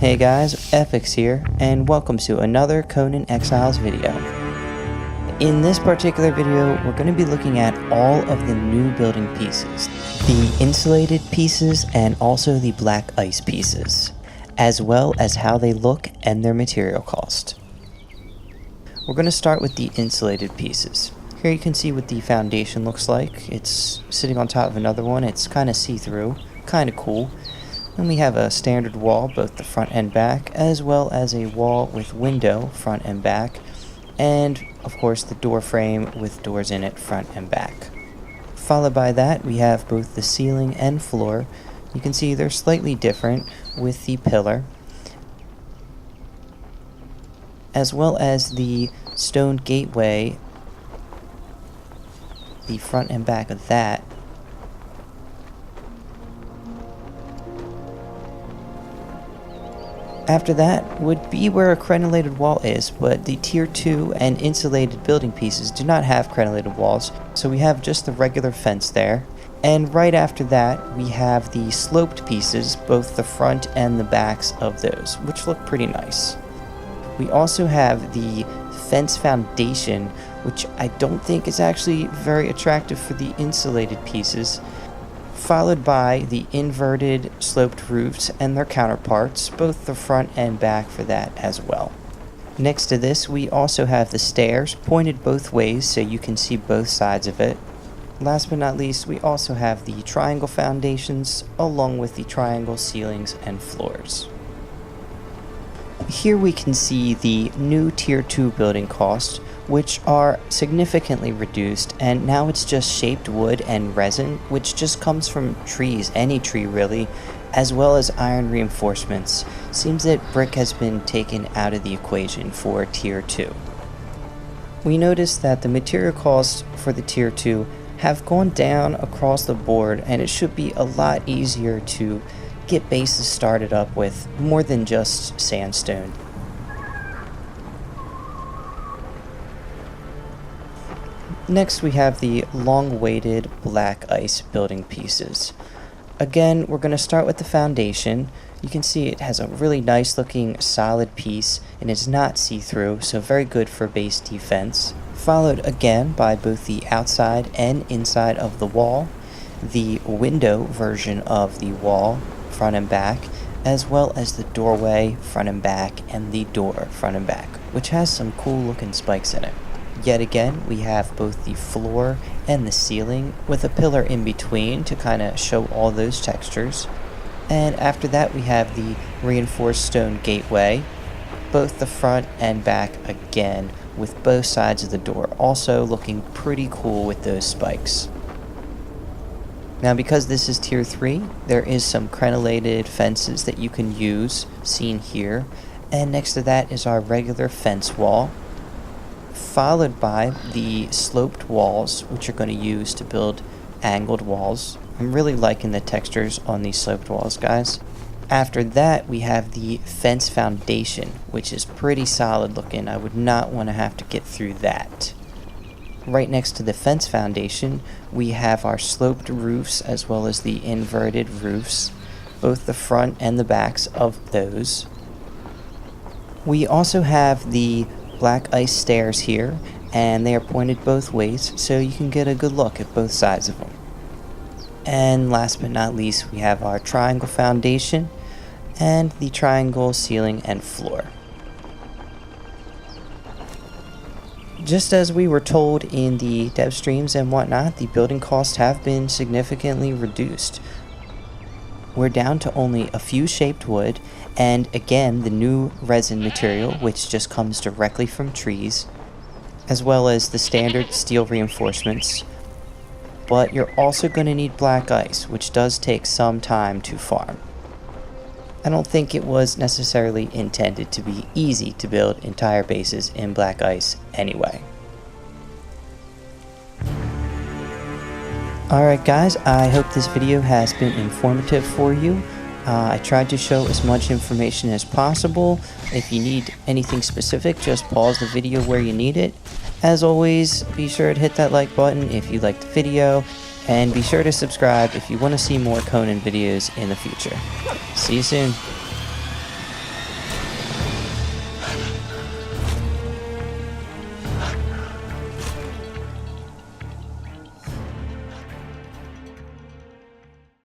Hey guys, Epix here, and welcome to another Conan Exiles video. In this particular video, we're going to be looking at all of the new building pieces, the insulated pieces and also the black ice pieces, as well as how they look and their material cost. We're going to start with the insulated pieces. Here you can see what the foundation looks like. It's sitting on top of another one. It's kind of see-through, kind of cool. Then we have a standard wall, both the front and back, as well as a wall with window, front and back, and of course the door frame with doors in it, front and back. Followed by that, we have both the ceiling and floor. You can see they're slightly different with the pillar, as well as the stone gateway, the front and back of that. After that would be where a crenellated wall is, but the tier 2 and insulated building pieces do not have crenellated walls, so we have just the regular fence there. And right after that, we have the sloped pieces, both the front and the backs of those, which look pretty nice. We also have the fence foundation, which I don't think is actually very attractive for the insulated pieces, followed by the inverted sloped roofs and their counterparts, both the front and back for that as well. Next to this, we also have the stairs pointed both ways so you can see both sides of it. Last but not least, we also have the triangle foundations along with the triangle ceilings and floors. Here we can see the new tier 2 building costs, which are significantly reduced, and now it's just shaped wood and resin, which just comes from trees, any tree really, as well as iron reinforcements. Seems that brick has been taken out of the equation for tier 2. We noticed that the material costs for the tier 2 have gone down across the board, and it should be a lot easier to get bases started up with more than just sandstone. Next we have the long-awaited black ice building pieces. Again, we're going to start with the foundation. You can see it has a really nice looking solid piece and is not see-through, so very good for base defense. Followed again by both the outside and inside of the wall, the window version of the wall, front and back, as well as the doorway, front and back, and the door, front and back, which has some cool looking spikes in it. Yet again, we have both the floor and the ceiling with a pillar in between to kind of show all those textures. And after that, we have the reinforced stone gateway, both the front and back again, with both sides of the door, also looking pretty cool with those spikes. Now, because this is tier 3, there is some crenellated fences that you can use, seen here, and next to that is our regular fence wall, followed by the sloped walls, which you're going to use to build angled walls. I'm really liking the textures on these sloped walls, guys. After that, we have the fence foundation, which is pretty solid looking. I would not want to have to get through that. Right next to the fence foundation, we have our sloped roofs as well as the inverted roofs, both the front and the backs of those. We also have the black ice stairs here, and they are pointed both ways so you can get a good look at both sides of them. And last but not least, we have our triangle foundation and the triangle ceiling and floor. Just as we were told in the dev streams and whatnot, the building costs have been significantly reduced. We're down to only a few shaped wood, and again the new resin material, which just comes directly from trees, as well as the standard steel reinforcements. But you're also going to need black ice, which does take some time to farm. I don't think it was necessarily intended to be easy to build entire bases in black ice anyway. Alright guys, I hope this video has been informative for you. I tried to show as much information as possible. If you need anything specific, just pause the video where you need it. As always, be sure to hit that like button if you liked the video, and be sure to subscribe if you want to see more Conan videos in the future. See you soon.